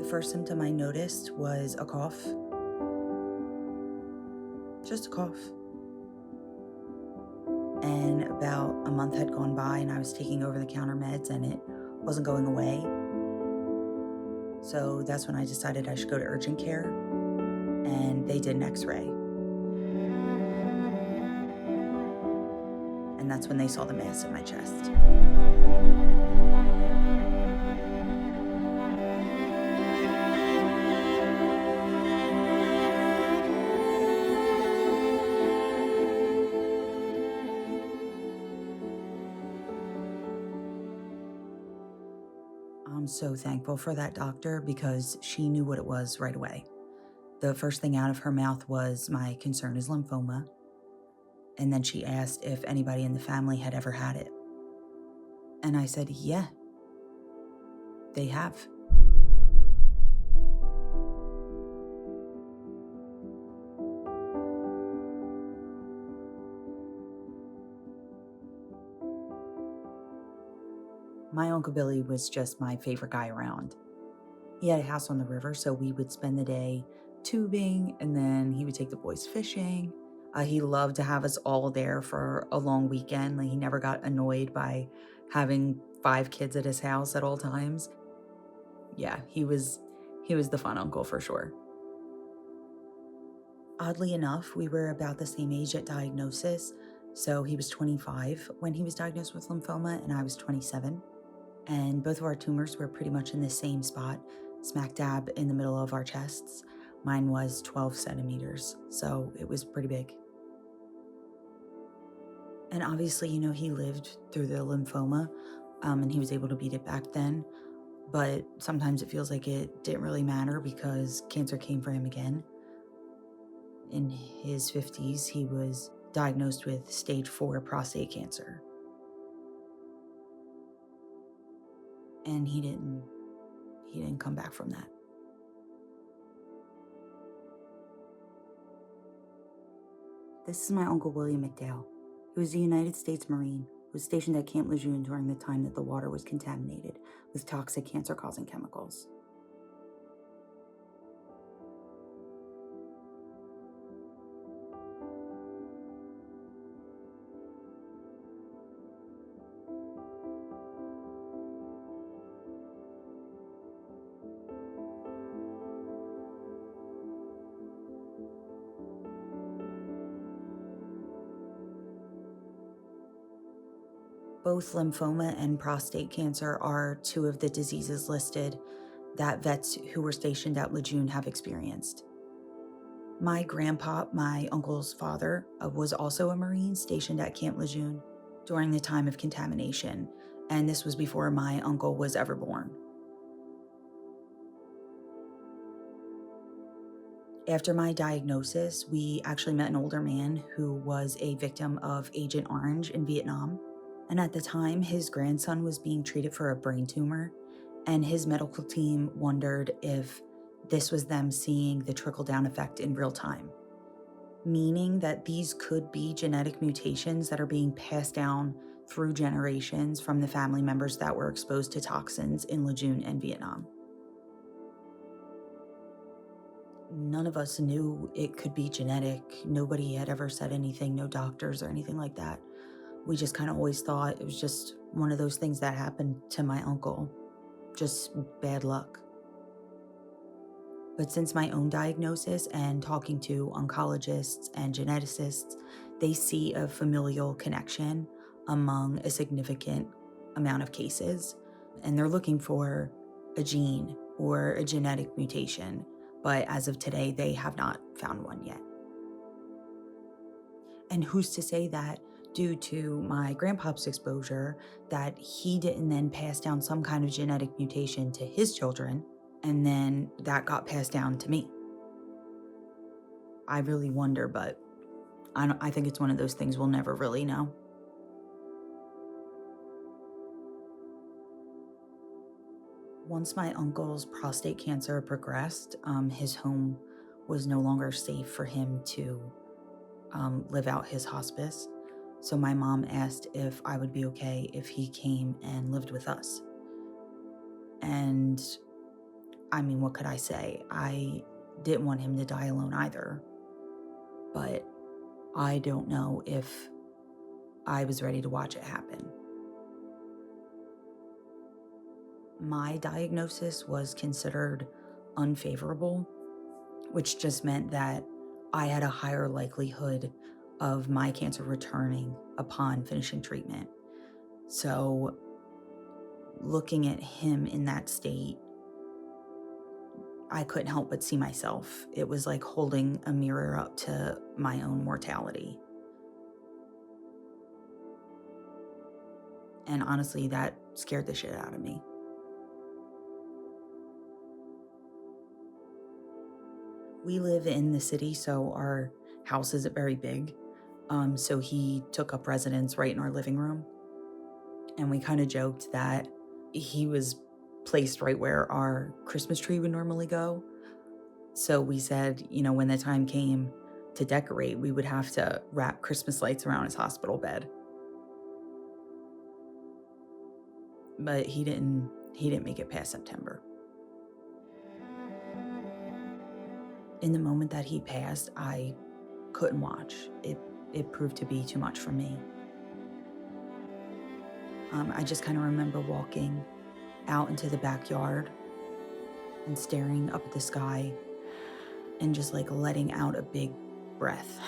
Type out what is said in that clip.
The first symptom I noticed was a cough. Just a cough. And about a month had gone by and I was taking over-the-counter meds and it wasn't going away. So that's when I decided I should go to urgent care, and they did an x-ray. And that's when they saw the mass in my chest. I'm so thankful for that doctor because she knew what it was right away. The first thing out of her mouth was, "My concern is lymphoma." And then she asked if anybody in the family had ever had it. And I said, yeah, they have. My Uncle Billy was just my favorite guy around. He had a house on the river, so we would spend the day tubing, and then he would take the boys fishing. He loved to have us all there for a long weekend. Like, he never got annoyed by having 5 kids at his house at all times. Yeah, he was the fun uncle for sure. Oddly enough, we were about the same age at diagnosis. So he was 25 when he was diagnosed with lymphoma, and I was 27. And both of our tumors were pretty much in the same spot, smack dab in the middle of our chests. Mine was 12 centimeters, so it was pretty big. And obviously, he lived through the lymphoma, and he was able to beat it back then. But sometimes it feels like it didn't really matter because cancer came for him again. In his 50s, he was diagnosed with stage 4 prostate cancer. And he didn't come back from that. This is my Uncle William McDowell. He was a United States Marine who was stationed at Camp Lejeune during the time that the water was contaminated with toxic cancer-causing chemicals. Both lymphoma and prostate cancer are 2 of the diseases listed that vets who were stationed at Lejeune have experienced. My grandpa, my uncle's father, was also a Marine stationed at Camp Lejeune during the time of contamination, and this was before my uncle was ever born. After my diagnosis, we actually met an older man who was a victim of Agent Orange in Vietnam. And at the time, his grandson was being treated for a brain tumor, and his medical team wondered if this was them seeing the trickle-down effect in real time, meaning that these could be genetic mutations that are being passed down through generations from the family members that were exposed to toxins in Lejeune and Vietnam. None of us knew it could be genetic. Nobody had ever said anything, no doctors or anything like that. We just kind of always thought it was just one of those things that happened to my uncle. Just bad luck. But since my own diagnosis and talking to oncologists and geneticists, they see a familial connection among a significant amount of cases. And they're looking for a gene or a genetic mutation. But as of today, they have not found one yet. And who's to say that due to my grandpa's exposure, that he didn't then pass down some kind of genetic mutation to his children, and then that got passed down to me? I really wonder, but I think it's one of those things we'll never really know. Once my uncle's prostate cancer progressed, his home was no longer safe for him to live out his hospice. So my mom asked if I would be okay if he came and lived with us. And I mean, what could I say? I didn't want him to die alone either. But I don't know if I was ready to watch it happen. My diagnosis was considered unfavorable, which just meant that I had a higher likelihood of my cancer returning upon finishing treatment. So, looking at him in that state, I couldn't help but see myself. It was like holding a mirror up to my own mortality. And honestly, that scared the shit out of me. We live in the city, so our house isn't very big. So he took up residence right in our living room. And we kind of joked that he was placed right where our Christmas tree would normally go. So we said, when the time came to decorate, we would have to wrap Christmas lights around his hospital bed. But he didn't make it past September. In the moment that he passed, I couldn't watch. It proved to be too much for me. I just kind of remember walking out into the backyard and staring up at the sky and just like letting out a big breath.